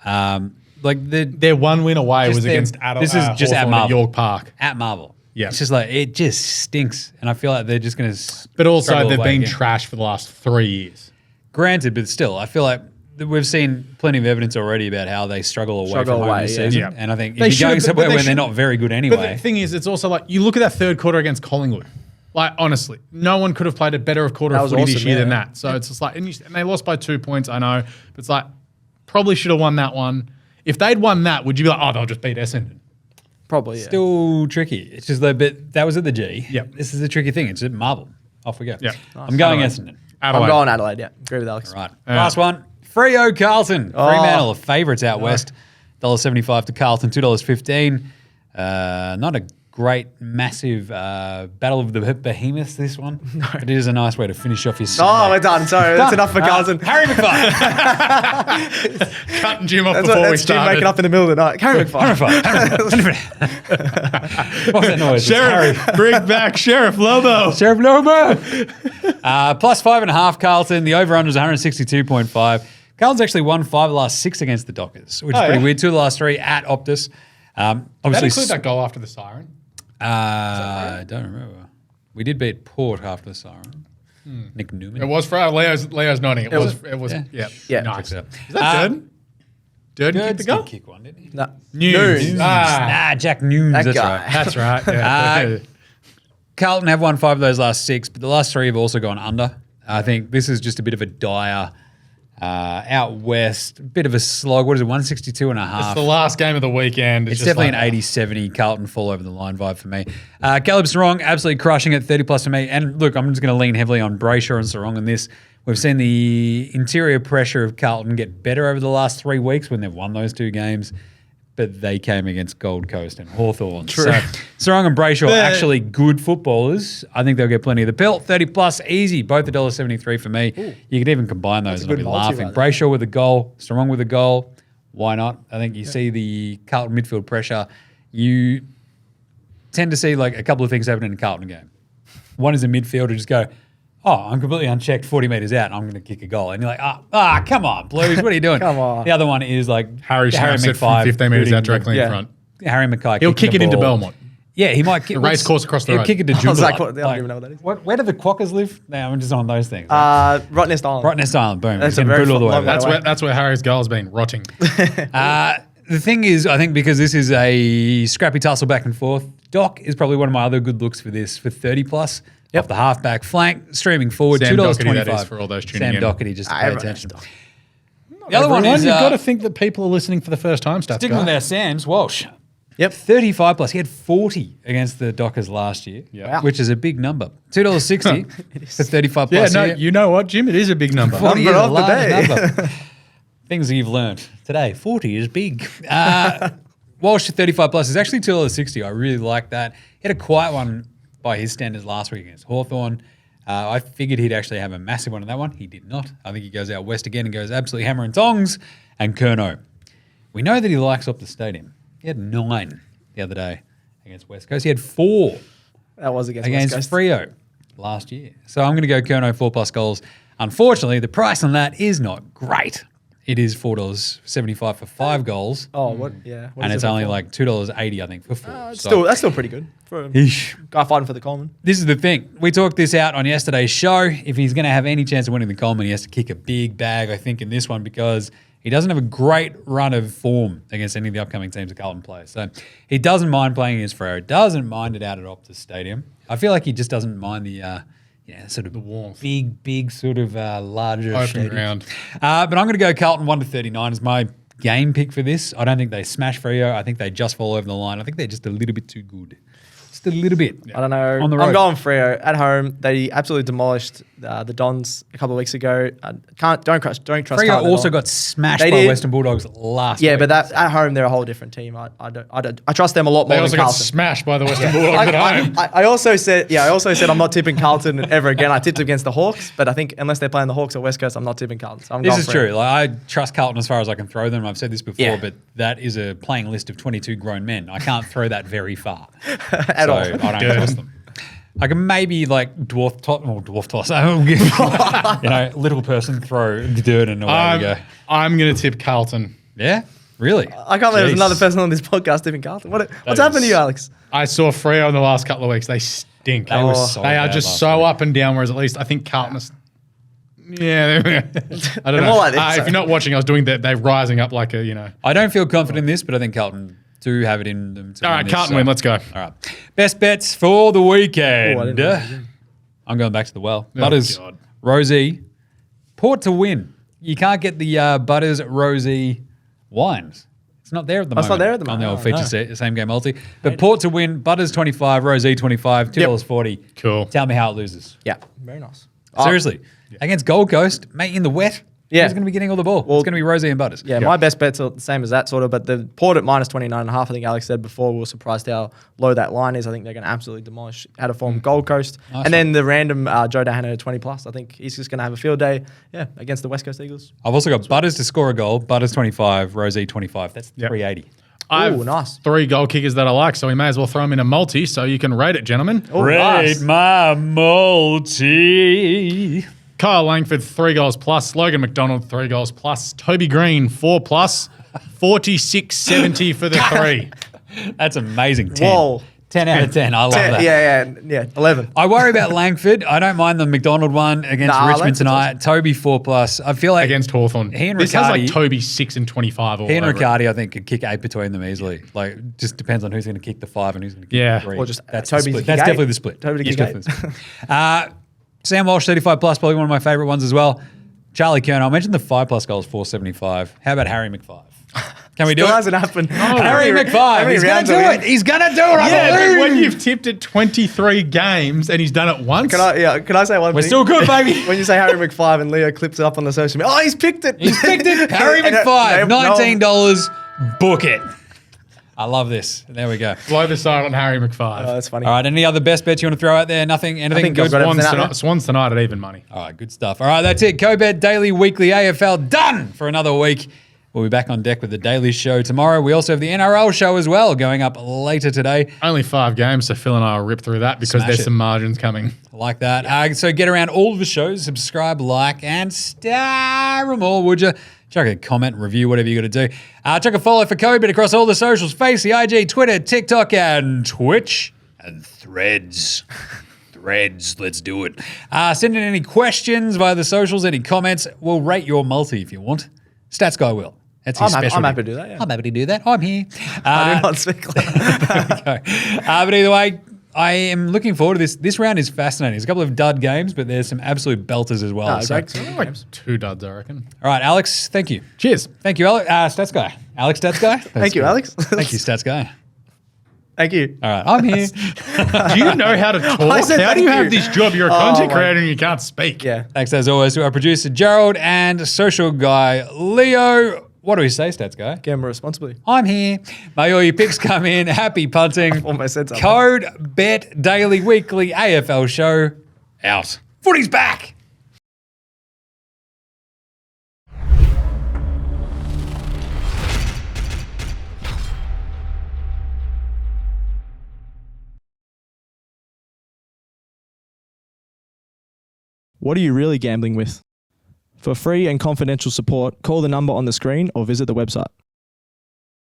Their one win away Just was their- against Adelaide. this is just at Marvel. York Park. At Marvel. Yeah. It's just like, it just stinks. And I feel like they're just going to. But also, they've been trash for the last 3 years. Granted, but still, I feel like we've seen plenty of evidence already about how they struggle away from home this season. Yeah. And I think They if you're going should, somewhere but they where they're should- not very good But anyway. the thing is, it's also like, you look at that third quarter against Collingwood. Like, honestly, no one could have played a better quarter That of was footy this awesome, year yeah. than that. So it's just like, and they lost by 2 points, I know. But it's like, probably should have won that one. If they'd won that, would you be like, oh, they'll just beat Essendon? Probably, yeah. Still tricky. It's just a bit. That was at the G. Yep. This is a tricky thing. It's at Marble. Off we go. Yep. I'm going Adelaide. Essendon. Adelaide. I'm going Adelaide, yeah. Agree with Alex. Right. Last one. Freo Carlton. Fremantle, favourites out west. $1.75 to Carlton, $2.15. Not a great, massive battle of the behemoths, this one. No. But it is a nice way to finish off your Sunday. Oh, we're done. Sorry, that's enough for Carlton. Harry McFarlane. Cutting Jim off That's before we Jim started. making up in the middle of the night. Harry McFarlane. What's that noise? Sheriff, bring back Sheriff Lobo. Sheriff Lobo. Plus 5.5 Carlton. The over-under is 162.5. Carlton's actually won 5 of the last 6 against the Dockers, which is pretty weird. 2 of the last 3 at Optus. That Obviously, include that goal after the siren? I don't remember. We did beat Port after the siren. Nick Newman. It was for Leo's nodding. It was. Yeah. Nice. Checks out. Is that Durden? Durden kicked the goal? Kick one, didn't he? No. News. Jack News. That That's guy. right. That's right. Yeah. Carlton have won 5 of those last 6, but the last 3 have also gone under. I think this is just a bit of a dire out west, bit of a slog. What is it, 162 and a half? It's the last game of the weekend. It's definitely an 80-70 Carlton fall over the line vibe for me. Caleb Sarong absolutely crushing it, 30 plus for me. And look, I'm just going to lean heavily on Brayshaw and Sarong in this. We've seen the interior pressure of Carlton get better over the last 3 weeks when they've won those 2 games. But they came against Gold Coast and Hawthorn. True. So Sarong and Brayshaw are actually good footballers. I think they'll get plenty of the pelt. 30 plus, easy. Both $1.73 for me. Ooh. You could even combine those and I'll be laughing. Right, Brayshaw with a goal, Sarong with a goal. Why not? I think you see the Carlton midfield pressure. You tend to see like a couple of things happen in a Carlton game. One is a midfielder just go, oh, I'm completely unchecked 40 metres out and I'm going to kick a goal. And you're like, come on, Blues, what are you doing? Come on. The other one is like Harry McFarlane from 15 metres out directly in front. Harry Mackay. He'll kick it into Belmont. Yeah, he might. The race course across the road. He'll kick it to I was Joondalup. like, I don't even know what that is. Where do the Quokkas live? No, I'm just on those things. Rottnest Island. Rottnest Island, boom. That's It's a very all the way long over. way. That's where Harry's goal's been rotting. The thing is, I think because this is a scrappy tussle back and forth, Doc is probably one of my other good looks for this for 30 plus. Off the halfback flank, streaming forward, Sam $2.25. Doherty, that is, for all those tuning Sam in. Doherty, just to pay everyone attention. knows The other one is You've got to think that people are listening for the first time. sticking with our Sam's, Walsh. Yep. 35 plus. He had 40 against the Dockers last year, Yeah. which is a big number. $2.60 for 35 Yeah, plus. no, here. you know what, Jim? It is a big number. 40 Number is a of the large day. number. Things that you've learned today. 40 is big. Walsh 35 plus is actually $2.60. I really like that. He had a quiet one by his standards last week against Hawthorn. I figured he'd actually have a massive one in that one. He did not. I think he goes out west again and goes absolutely hammer and tongs. And Curnow. We know that he likes up the stadium. He had 9 the other day against West Coast. He had 4 That was against against West Coast. Freo last year. So I'm going to go Curnow 4 plus goals. Unfortunately, the price on that is not great. It is $4.75 for 5 goals. Oh, what? Yeah. What And is it's it only for? like $2.80, I think, for 4. That's still pretty good for a Ish. guy fighting for the Coleman. This is the thing. We talked this out on yesterday's show. If he's going to have any chance of winning the Coleman, he has to kick a big bag, I think, in this one because he doesn't have a great run of form against any of the upcoming teams that Carlton plays. So he doesn't mind playing against Freo. Doesn't mind it out at Optus Stadium. I feel like he just doesn't mind the sort of The warmth. big sort of larger Open stadium. ground. But I'm going to go Carlton 1-39 as my game pick for this. I don't think they smash Freo. I think they just fall over the line. I think they're just a little bit too good. Just a little bit. I don't know. On the road. I'm going Freo at home. They absolutely demolished the Dons a couple of weeks ago. Don't trust. Freo Carlton at also all. got smashed They by did. Western Bulldogs last Yeah, week. but that at home they're a whole different team. I trust them a lot They more also than got Carlton. smashed by the Western Bulldogs at home. I also said I'm not tipping Carlton ever again. I tipped against the Hawks, but I think unless they're playing the Hawks or West Coast, I'm not tipping Carlton. So I'm This going is Freo. true. Like, I trust Carlton as far as I can throw them. I've said this before, Yeah. but that is a playing list of 22 grown men. I can't throw that very far. At all. I don't trust them. I can maybe like dwarf toss. Little person throw dirt and away we go. I'm going to tip Carlton. Yeah, really. I can't believe there's Jeez. another person on this podcast tipping Carlton. What's is- happened to you, Alex? I saw Freo in the last couple of weeks. They stink. They were so They are bad just last so week. up and down, whereas at least I think Carlton is... Yeah, I don't They're know. more like this, If you're not watching, I was doing that. They're rising up like a, I don't feel confident in this, but I think Carlton do have it in them. To All win right, this, Carlton so- win. Let's go. All right. Best bets for the weekend. Oh, I didn't know that. I'm going back to the well. Oh, Butters, God. Rosie, Port to win. You can't get the Butters Rosie wines. It's not there at the Oh, it's moment. not there at the On the moment. old Oh, feature no. set, same game multi. But Port to win, Butters 25, Rosé 25, $2.40. Cool. Tell me how it loses. Yeah, very nice. Seriously. Against Gold Coast, mate, in the wet. Yeah. Who's going to be getting all the ball? Well, it's going to be Rosé and Butters. Yeah, my best bet's are the same as that sort of, but the Port at minus 29.5, I think Alex said before, we were surprised how low that line is. I think they're going to absolutely demolish out of form Gold Coast. Nice and then the random Joe Dahan at 20 plus. I think he's just going to have a field day, against the West Coast Eagles. I've also got Butters to score a goal, Butters 25, Rosé 25. That's 380. I have Ooh, nice. 3 goal kickers that I like, so we may as well throw them in a multi so you can rate it, gentlemen. Oh, nice. my multi. Kyle Langford, 3 goals plus. Logan McDonald, 3 goals plus. Toby Green, 4 plus. 46.70 for the 3. That's amazing. 10. Whoa. 10 out of 10. I love that. Yeah, 11. I worry about Langford. I don't mind the McDonald one against Nah, Richmond Langford's tonight. Toby 4 plus. I feel like Against Hawthorn. He and this has like Riccardi- Toby 6 and 25 all he and over it. Riccardi, I think, could kick 8 between them easily. Like, just depends on who's going to kick the 5 and who's going to kick Yeah. the 3. Or just that's Toby the to split. kick That's 8. definitely the split. Toby to Yes, kick 8. definitely the split. Sam Walsh 35 plus, probably one of my favorite ones as well. Charlie Kern, I mentioned the 5 plus goals, 475. How about Harry McFive? Can we do Still it? hasn't happened. Harry McFive. He's going to do it. He's going to do it. I Yeah, but believe. when you've tipped it 23 games and he's done it once. Can I say one We're thing? still good, baby. When you say Harry McFive and Leo clips it up on the social media, he's picked it. He's picked it. Harry And, McFive, no- $19. Book it. I love this. There we go. Blow the side on Harry McFive. Oh, that's funny. All right. Any other best bets you want to throw out there? Nothing? Anything think good? I've got Swans everything out tonight, there. Swans tonight at even money. All right. Good stuff. All right. That's it. COBET Daily Weekly AFL done for another week. We'll be back on deck with the Daily Show tomorrow. We also have the NRL show as well going up later today. Only 5 games, so Phil and I will rip through that because Smash there's it. some margins coming. I like that. So get around all of the shows, subscribe, like, and star them all, would you? Chuck a comment, review, whatever you got to do. Chuck a follow for COBET across all the socials, Face, the IG, Twitter, TikTok, and Twitch, and Threads. Threads, let's do it. Send in any questions via the socials, any comments. We'll rate your multi if you want. Stats Guy will. That's his specialty. I'm happy to do that, yeah. I'm happy to do that. I'm here. I do not speak like that. There we go. But either way, I am looking forward to this. This round is fascinating. There's a couple of dud games, but there's some absolute belters as well. No, So- great. Like 2 duds, I reckon. all right, Alex, thank you. Cheers. Thank you, Alex. Stats Guy. Alex, Stats Guy. Thank you, Alex. Thank you, Stats Guy. Thank you. All right, I'm here. Do you know how to talk? I said How do you thank have you. this job? You're a Oh, content my- creator and you can't speak. Yeah. Thanks as always to our producer, Gerald, and social guy, Leo. What do we say, Stats Guy? Gamble responsibly. I'm here. May all your picks come in. Happy punting. Almost said something. Code Bet Daily Weekly AFL Show out. Footy's back. What are you really gambling with? For free and confidential support, call the number on the screen or visit the website.